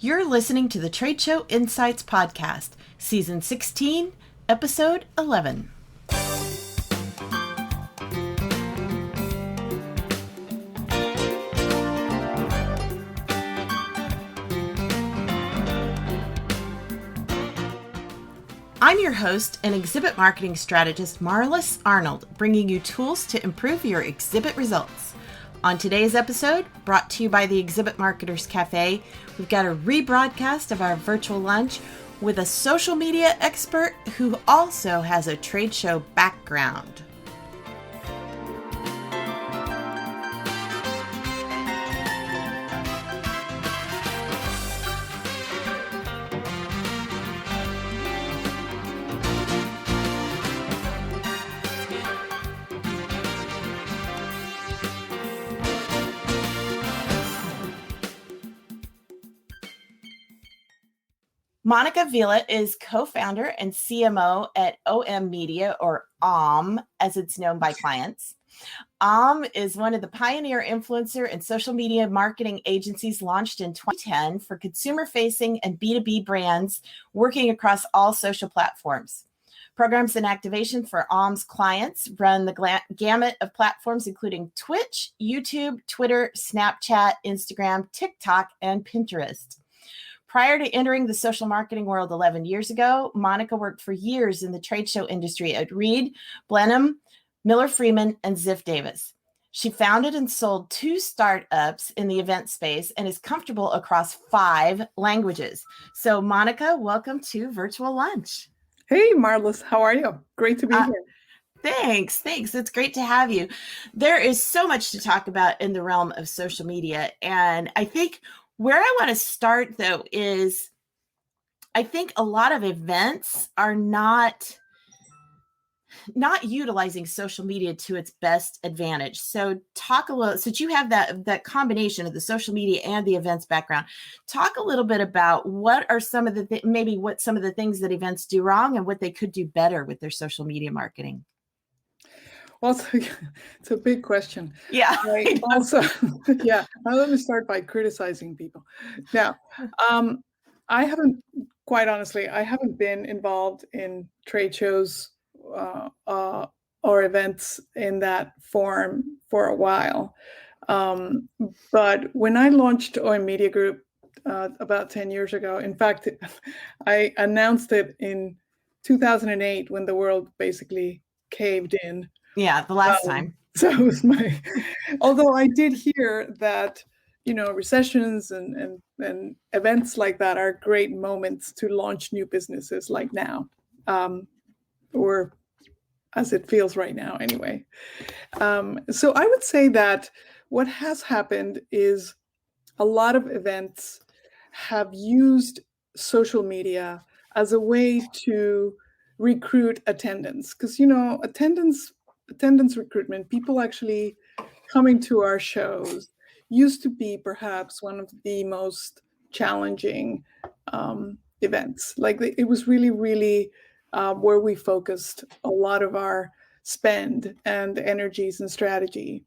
You're listening to the Trade Show Insights Podcast, Season 16, Episode 11. I'm your host and exhibit marketing strategist, Marlis Arnold, bringing you tools to improve your exhibit results. On today's episode, brought to you by the Exhibit Marketers Cafe, we've got a rebroadcast of our virtual lunch with a social media expert who also has a trade show background. Monica Vila is co-founder and CMO at OM Media, or OM, as it's known by clients. OM is one of the pioneer influencer and social media marketing agencies launched in 2010 for consumer-facing and B2B brands working across all social platforms. Programs and activation for OM's clients run the gamut of platforms, including Twitch, YouTube, Twitter, Snapchat, Instagram, TikTok, and Pinterest. Prior to entering the social marketing world 11 years ago, Monica worked for years in the trade show industry at Reed, Blenheim, Miller Freeman, and Ziff Davis. She founded and sold 2 startups in the event space and is comfortable across 5 languages. So, Monica, welcome to Virtual Lunch. Hey, Marlis, how are you? Great to be here. Thanks. It's great to have you. There is so much to talk about in the realm of social media, and I think where I want to start, though, is I think a lot of events are not utilizing social media to its best advantage. So talk a little, since you have that combination of the social media and the events background, talk a little bit about what are some of the what some of the things that events do wrong and what they could do better with their social media marketing. Well, it's a big question. Yeah. Also, yeah. Now let me start by criticizing people. Now, I haven't been involved in trade shows or events in that form for a while. But when I launched OM Media Group about 10 years ago, in fact, I announced it in 2008 when the world basically caved in. Yeah, the last time. So it was although I did hear that, recessions and events like that are great moments to launch new businesses like now, or as it feels right now anyway. So I would say that what has happened is a lot of events have used social media as a way to recruit attendance, because attendance recruitment, people actually coming to our shows, used to be perhaps one of the most challenging events. Like it was really where we focused a lot of our spend and energies and strategy,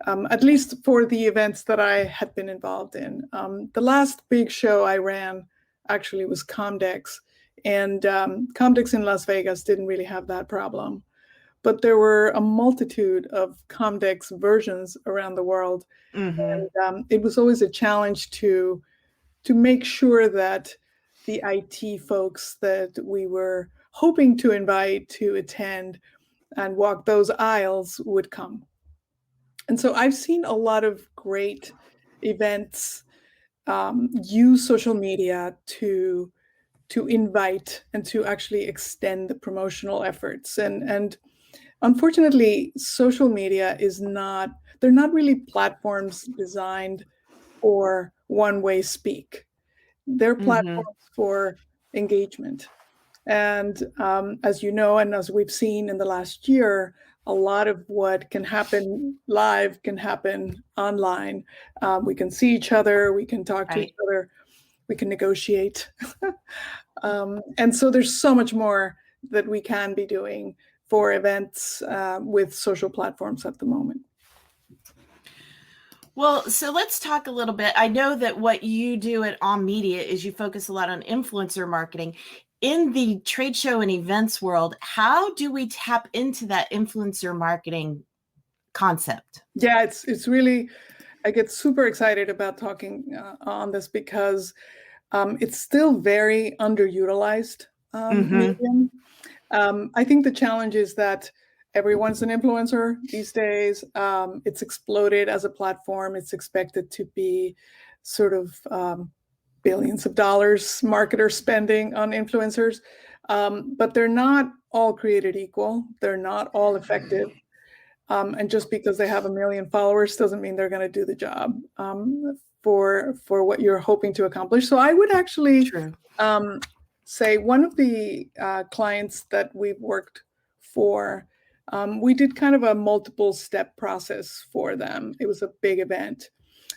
at least for the events that I had been involved in. The last big show I ran actually was Comdex, and Comdex in Las Vegas didn't really have that problem. But there were a multitude of Comdex versions around the world. Mm-hmm. And it was always a challenge to make sure that the IT folks that we were hoping to invite to attend and walk those aisles would come. And so I've seen a lot of great events use social media to invite and to actually extend the promotional efforts. And unfortunately, social media they're not really platforms designed for one-way speak. They're platforms for engagement. And as you know, and as we've seen in the last year, a lot of what can happen live can happen online. We can see each other, we can talk to each other, we can negotiate. And so there's so much more that we can be doing for events with social platforms at the moment. Well, so let's talk a little bit. I know that what you do at Om Media is you focus a lot on influencer marketing. In the trade show and events world, how do we tap into that influencer marketing concept? Yeah, it's really, I get super excited about talking on this because it's still very underutilized Mm-hmm. medium. I think the challenge is that everyone's an influencer these days. It's exploded as a platform. It's expected to be sort of billions of dollars marketer spending on influencers, but they're not all created equal. They're not all effective. And just because they have a million followers doesn't mean they're going to do the job for what you're hoping to accomplish. So I would actually True. um, say one of the clients that we've worked for, we did kind of a multiple step process for them. It was a big event.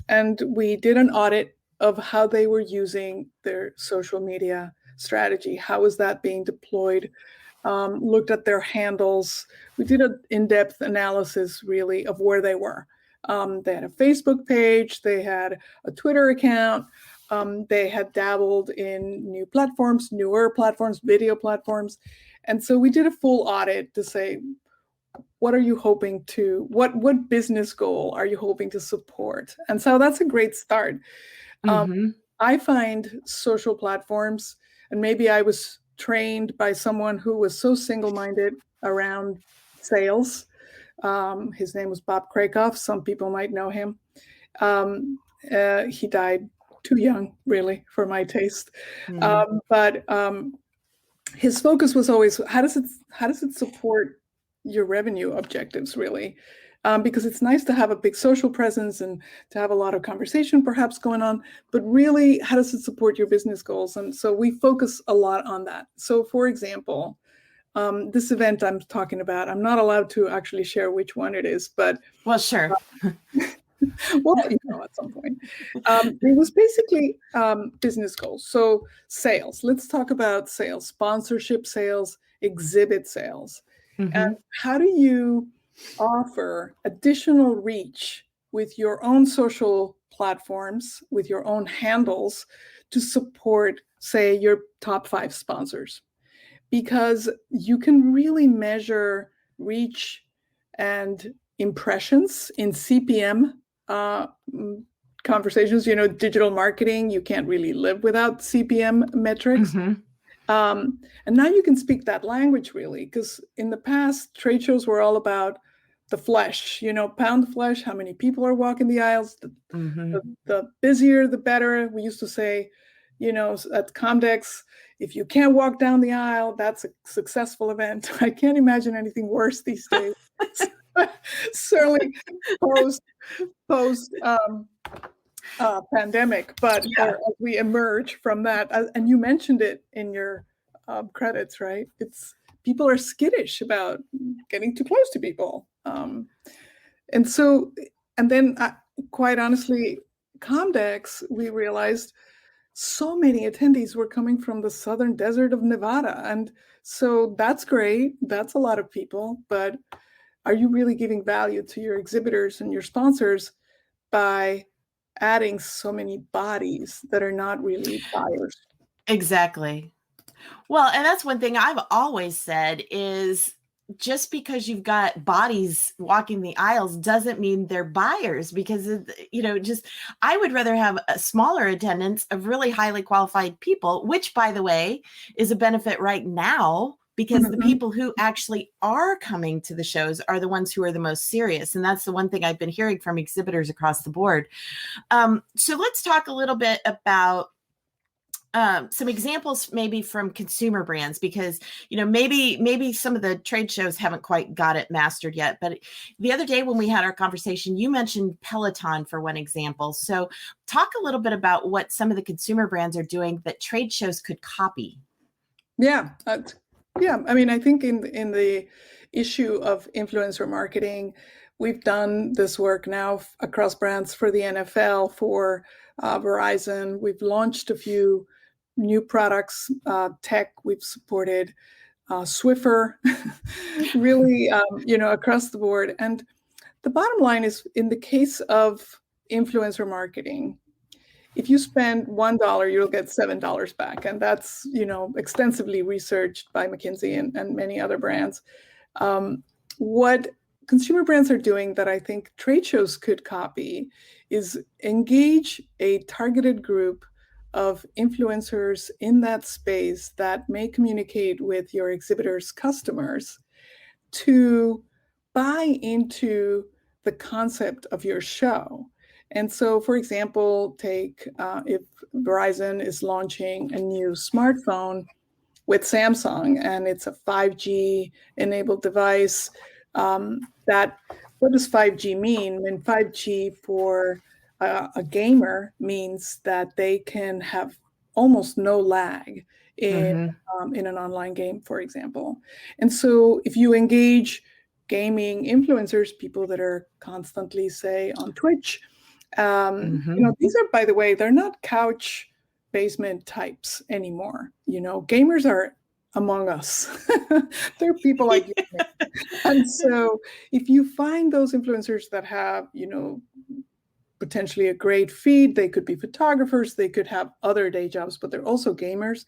And we did an audit of how they were using their social media strategy. How was that being deployed? Looked at their handles. We did an in-depth analysis, really, of where they were. They had a Facebook page. They had a Twitter account. They had dabbled in new platforms, newer platforms, video platforms. And so we did a full audit to say, what are you hoping to, what business goal are you hoping to support? And so that's a great start. Um, Mm-hmm. I find social platforms, and maybe I was trained by someone who was so single-minded around sales. His name was Bob Krakoff. Some people might know him. He died too young, really, for my taste. Mm-hmm. But his focus was always how does it support your revenue objectives, really, because it's nice to have a big social presence and to have a lot of conversation perhaps going on, but really, how does it support your business goals? And so we focus a lot on that. So for example, this event I'm talking about, I'm not allowed to actually share which one it is, but Well, sure. well, at some point. It was basically business goals. So sales. Let's talk about sales, sponsorship sales, exhibit sales. And Mm-hmm. how do you offer additional reach with your own social platforms, with your own handles to support, say, your top 5 sponsors? Because you can really measure reach and impressions in CPM uh, conversations. Digital marketing, you can't really live without CPM metrics. Mm-hmm. And now you can speak that language, really, because in the past, trade shows were all about the flesh, pound the flesh, how many people are walking the aisles. Mm-hmm. The busier, the better. We used to say, at Comdex, if you can't walk down the aisle, that's a successful event. I can't imagine anything worse these days. Certainly post pandemic, but Yeah. as we emerge from that, and you mentioned it in your credits, right? It's people are skittish about getting too close to people, and so, and then quite honestly, Comdex, we realized so many attendees were coming from the southern desert of Nevada, and so that's great. That's a lot of people, but are you really giving value to your exhibitors and your sponsors by adding so many bodies that are not really buyers? Exactly. Well, and that's one thing I've always said is just because you've got bodies walking the aisles doesn't mean they're buyers because just I would rather have a smaller attendance of really highly qualified people, which by the way is a benefit right now because the Mhm. people who actually are coming to the shows are the ones who are the most serious. And that's the one thing I've been hearing from exhibitors across the board. So let's talk a little bit about some examples maybe from consumer brands because maybe some of the trade shows haven't quite got it mastered yet, but the other day when we had our conversation you mentioned Peloton for one example. So talk a little bit about what some of the consumer brands are doing that trade shows could copy. Yeah, yeah. I mean, I think in the issue of influencer marketing, we've done this work now across brands for the NFL, for Verizon. We've launched a few new products, tech. We've supported Swiffer, really, across the board. And the bottom line is, in the case of influencer marketing, if you spend $1, you'll get $7 back. And that's, extensively researched by McKinsey and many other brands. What consumer brands are doing that I think trade shows could copy is engage a targeted group of influencers in that space that may communicate with your exhibitors' customers to buy into the concept of your show. And so, for example, take if Verizon is launching a new smartphone with Samsung and it's a 5G enabled device, that what does 5G mean? And 5G for a gamer means that they can have almost no lag in an online game, for example. And so if you engage gaming influencers, people that are constantly, say, on Twitch, these are, by the way, they're not couch basement types anymore. Gamers are among us. They're people like you. And so if you find those influencers that have, potentially a great feed, they could be photographers, they could have other day jobs, but they're also gamers,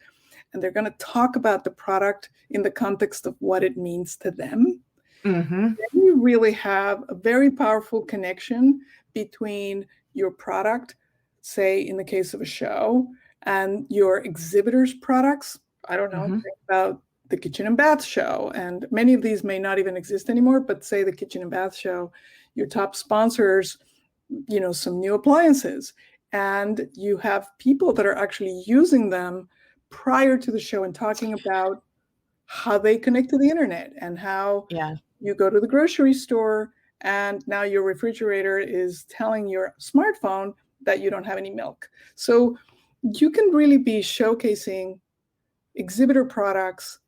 and they're going to talk about the product in the context of what it means to them. Then you really have a very powerful connection between your product, say in the case of a show, and your exhibitors' products. I don't know, think about the Kitchen and Bath Show, and many of these may not even exist anymore, but say the Kitchen and Bath Show, your top sponsors, some new appliances, and you have people that are actually using them prior to the show and talking about how they connect to the internet and how you go to the grocery store and now your refrigerator is telling your smartphone that you don't have any milk. So you can really be showcasing exhibitor products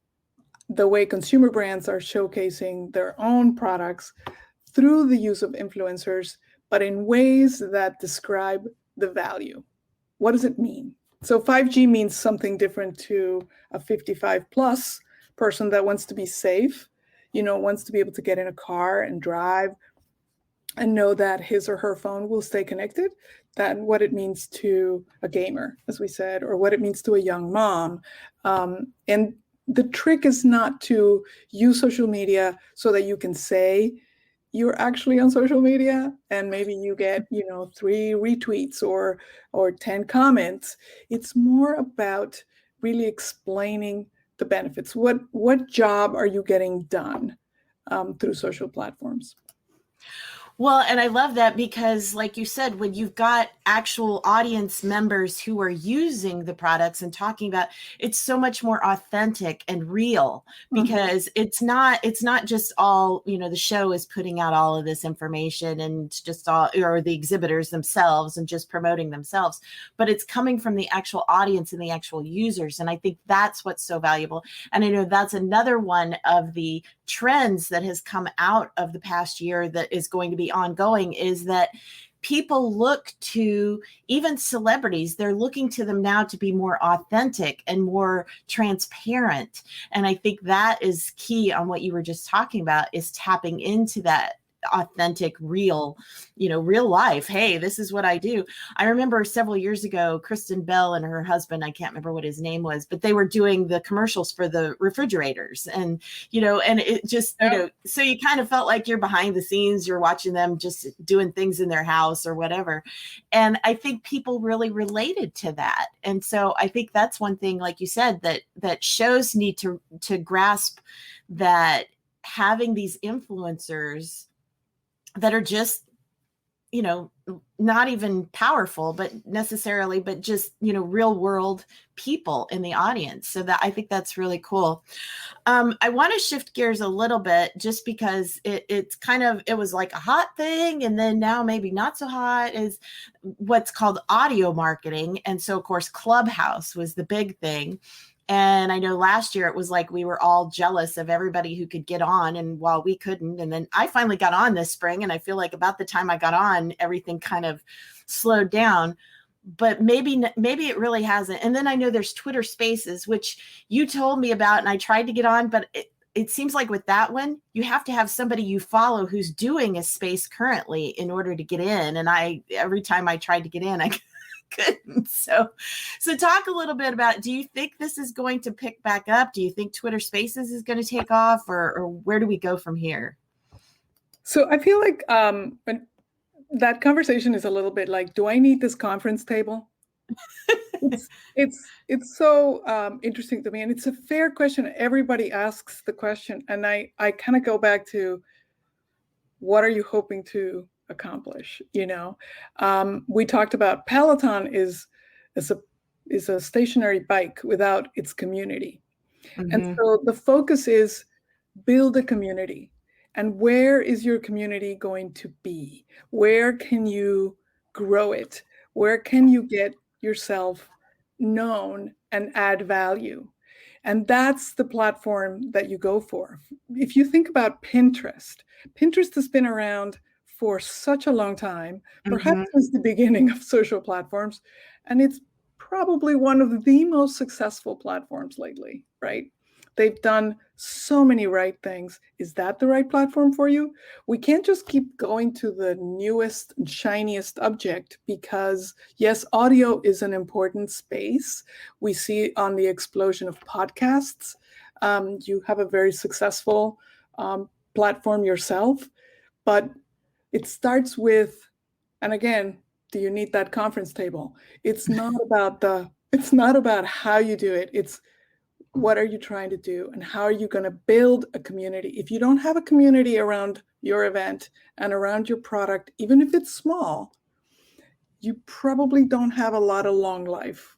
the way consumer brands are showcasing their own products through the use of influencers, but in ways that describe the value. What does it mean? So 5G means something different to a 55 plus person that wants to be safe, wants to be able to get in a car and drive and know that his or her phone will stay connected, than what it means to a gamer, as we said, or what it means to a young mom. And the trick is not to use social media so that you can say you're actually on social media and maybe you get 3 retweets or 10 comments. It's more about really explaining the benefits. What job are you getting done through social platforms? Well, and I love that because, like you said, when you've got actual audience members who are using the products and talking about, it's so much more authentic and real, because it's not just all, the show is putting out all of this information and just all, or the exhibitors themselves and just promoting themselves, but it's coming from the actual audience and the actual users. And I think that's what's so valuable. And I know that's another one of the trends that has come out of the past year that is going to be ongoing, is that people look to even celebrities, they're looking to them now to be more authentic and more transparent. And I think that is key on what you were just talking about, is tapping into that authentic, real life. Hey, this is what I do. I remember several years ago, Kristen Bell and her husband, I can't remember what his name was, but they were doing the commercials for the refrigerators, and it just, so you kind of felt like you're behind the scenes, you're watching them just doing things in their house or whatever. And I think people really related to that. And so I think that's one thing, like you said, that shows need to grasp, that having these influencers that are just, not even powerful, but just, real world people in the audience. So that, I think that's really cool. I want to shift gears a little bit, just because it was like a hot thing. And then now maybe not so hot, is what's called audio marketing. And so of course, Clubhouse was the big thing. And I know last year it was like we were all jealous of everybody who could get on, and while we couldn't. And then I finally got on this spring, and I feel like about the time I got on, everything kind of slowed down. But maybe it really hasn't. And then I know there's Twitter Spaces, which you told me about, and I tried to get on, but it seems like with that one, you have to have somebody you follow who's doing a space currently in order to get in. And every time I tried to get in, I couldn't. So talk a little bit about, do you think this is going to pick back up? Do you think Twitter Spaces is going to take off, or where do we go from here? So I feel like when that conversation is a little bit like, do I need this conference table? it's so interesting to me, and it's a fair question. Everybody asks the question, and I kind of go back to, what are you hoping to accomplish? We talked about Peloton is a stationary bike without its community, and so the focus is build a community. And where is your community going to be? Where can you grow it? Where can you get yourself known and add value? And that's the platform that you go for. If you think about Pinterest, Pinterest has been around for such a long time, perhaps since the beginning of social platforms, and it's probably one of the most successful platforms lately, right? They've done so many right things. Is that the right platform for you? We can't just keep going to the newest and shiniest object, because yes, audio is an important space. We see on the explosion of podcasts. You have a very successful platform yourself, but it starts with, and again, do you need that conference table? It's not about how you do it. It's what are you trying to do, and how are you going to build a community? If you don't have a community around your event and around your product, even if it's small, you probably don't have a lot of long life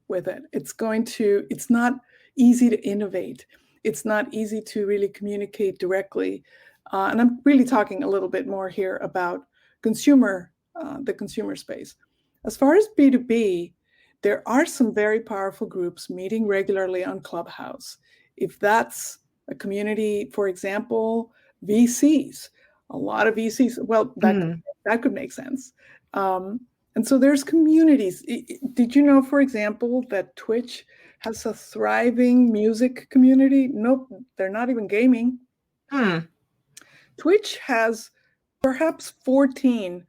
with it. It's not easy to innovate. It's not easy to really communicate directly. And I'm really talking a little bit more here about the consumer space. As far as B2B, there are some very powerful groups meeting regularly on Clubhouse. If that's a community, for example, VCs, a lot of VCs, well, that could make sense. And so there's communities. Did you know, for example, that Twitch has a thriving music community? Nope, they're not even gaming. Twitch has perhaps 14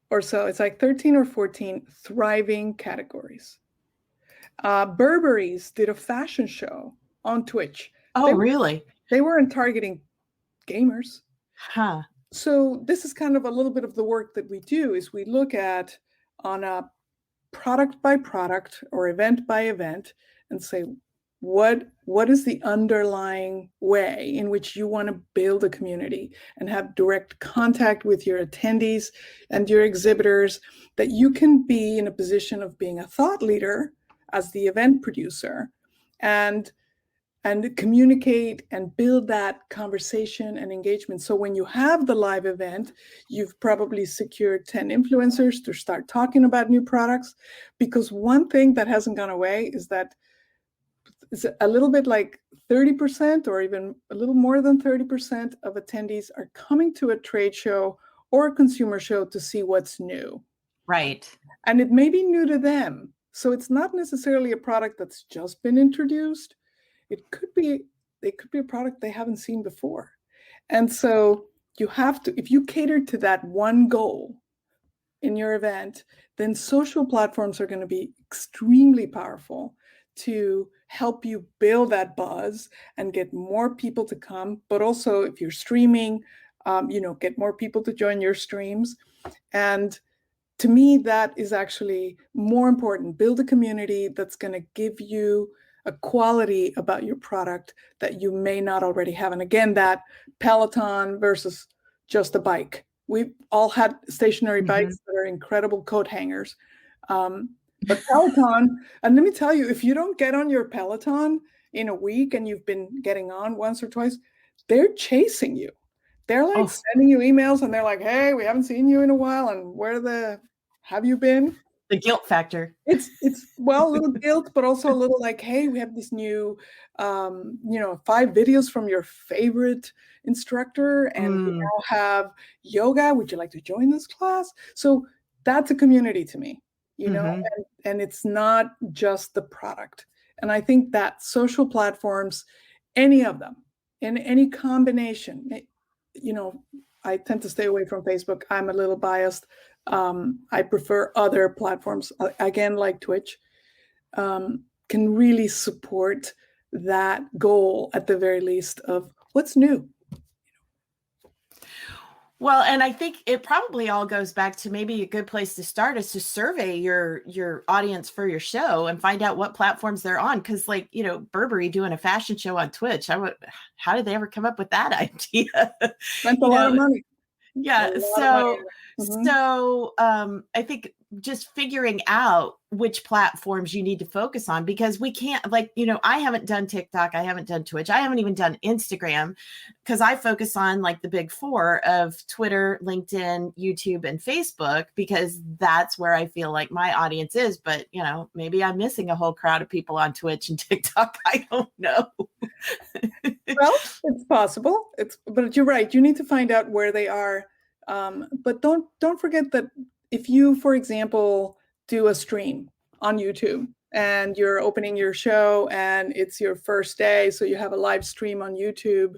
or so, it's like 13 or 14 thriving categories. Burberry's did a fashion show on Twitch. Oh, really? They weren't targeting gamers. Huh. So this is kind of a little bit of the work that we do, is we look at on a product by product or event by event and say, what is the underlying way in which you want to build a community and have direct contact with your attendees and your exhibitors, that you can be in a position of being a thought leader as the event producer and communicate and build that conversation and engagement. So when you have the live event, you've probably secured 10 influencers to start talking about new products. Because one thing that hasn't gone away is that it's a little bit like 30% or even a little more than 30% of attendees are coming to a trade show or a consumer show to see what's new. Right. And it may be new to them. So it's not necessarily a product that's just been introduced. It could be a product they haven't seen before. And so you have to, if you cater to that one goal in your event, then social platforms are going to be extremely powerful to help you build that buzz and get more people to come. But also, if you're streaming, get more people to join your streams. And to me, that is actually more important. Build a community that's going to give you a quality about your product that you may not already have. And again, that Peloton versus just a bike. We've all had stationary bikes that are incredible coat hangers. But Peloton, and let me tell you, if you don't get on your Peloton in a week and you've been getting on once or twice, they're chasing you. They're like sending you emails and they're like, hey, we haven't seen you in a while. And have you been? The guilt factor. It's well, a little guilt, but also a little like, hey, we have this new, 5 videos from your favorite instructor, and we now have yoga. Would you like to join this class? So that's a community to me, and it's not just the product. And I think that social platforms, any of them, in any combination. I tend to stay away from Facebook. I'm a little biased. I prefer other platforms, again, like Twitch, can really support that goal at the very least of what's new. Well, and I think it probably all goes back to maybe a good place to start is to survey your audience for your show and find out what platforms they're on. Because, like, Burberry doing a fashion show on Twitch, how did they ever come up with that idea? Spent a lot of money. Yeah. So I think just figuring out which platforms you need to focus on, because we can't, I haven't done TikTok. I haven't done Twitch. I haven't even done Instagram, because I focus on like the big four of Twitter, LinkedIn, YouTube, and Facebook, because that's where I feel like my audience is. But, maybe I'm missing a whole crowd of people on Twitch and TikTok. I don't know. Well, it's possible. But you're right. You need to find out where they are. But don't forget that if you, for example, do a stream on YouTube and you're opening your show and it's your first day, so you have a live stream on YouTube,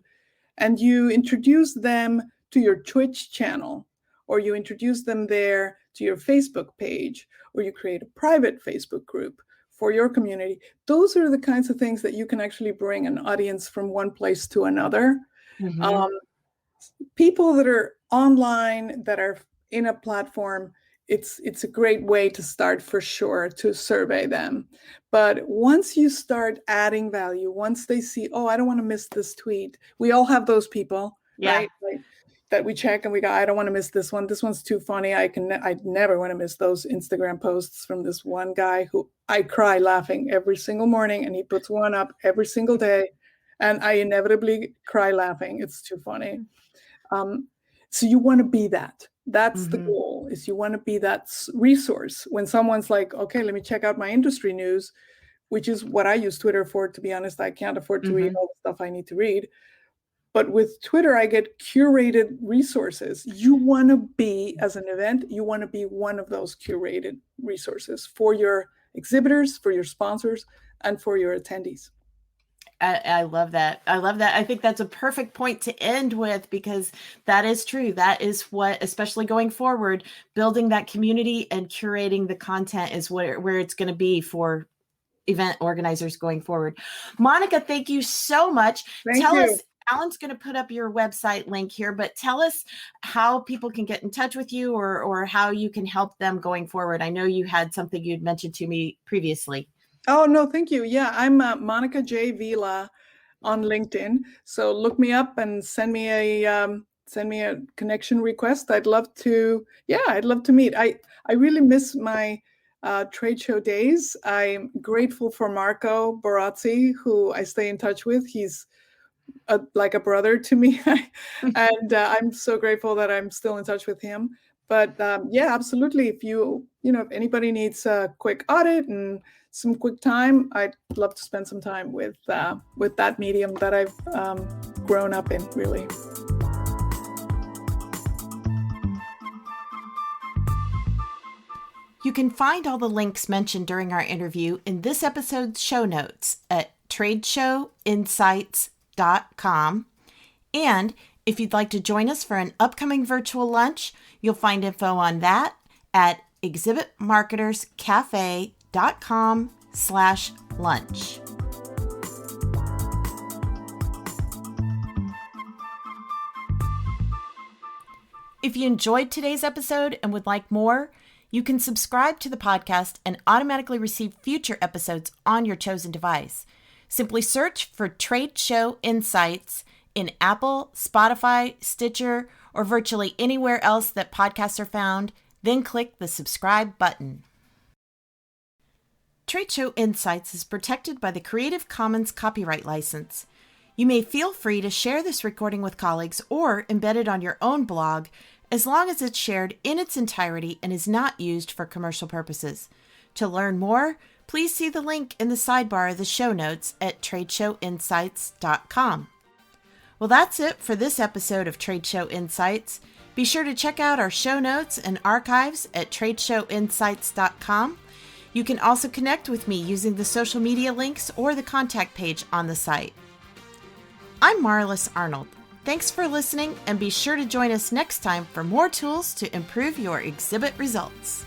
and you introduce them to your Twitch channel, or you introduce them there to your Facebook page, or you create a private Facebook group for your community. Those are the kinds of things that you can actually bring an audience from one place to another. Mm-hmm. People that are online, that are in a platform, it's a great way to start, for sure, to survey them. But once you start adding value, once they see, oh, I don't want to miss this tweet. We all have those people, right? Like, that we check and we go, I don't want to miss this one. This one's too funny. I never want to miss those Instagram posts from this one guy who I cry laughing every single morning, and he puts one up every single day, and I inevitably cry laughing. It's too funny. So you want to be that. That's the goal, is you want to be that resource when someone's like, okay, let me check out my industry news, which is what I use Twitter for, to be honest. I can't afford to read all the stuff I need to read. But with Twitter, I get curated resources. You want to be, as an event, you want to be one of those curated resources for your exhibitors, for your sponsors, and for your attendees. I love that. I think that's a perfect point to end with, because that is true. That is what, especially going forward, building that community and curating the content is where it's going to be for event organizers going forward. Monica, thank you so much. Tell us, Alan's going to put up your website link here, but tell us how people can get in touch with you, or how you can help them going forward. I know you had something you'd mentioned to me previously. Oh, no, thank you. Yeah, I'm Monica J. Vila on LinkedIn. So look me up and send me a connection request. I'd love to meet. I really miss my trade show days. I'm grateful for Marco Barazzi, who I stay in touch with. He's like a brother to me. And I'm so grateful that I'm still in touch with him. But yeah, absolutely. If anybody needs a quick audit and some quick time, I'd love to spend some time with that medium that I've grown up in, really. You can find all the links mentioned during our interview in this episode's show notes at tradeshowinsights.com. And if you'd like to join us for an upcoming virtual lunch, you'll find info on that at exhibitmarketerscafe.com/lunch. If you enjoyed today's episode and would like more, you can subscribe to the podcast and automatically receive future episodes on your chosen device. Simply search for Trade Show Insights in Apple, Spotify, Stitcher, or virtually anywhere else that podcasts are found, then click the subscribe button. Trade Show Insights is protected by the Creative Commons copyright license. You may feel free to share this recording with colleagues or embed it on your own blog, as long as it's shared in its entirety and is not used for commercial purposes. To learn more, please see the link in the sidebar of the show notes at tradeshowinsights.com. Well, that's it for this episode of Trade Show Insights. Be sure to check out our show notes and archives at tradeshowinsights.com. You can also connect with me using the social media links or the contact page on the site. I'm Marlis Arnold. Thanks for listening, and be sure to join us next time for more tools to improve your exhibit results.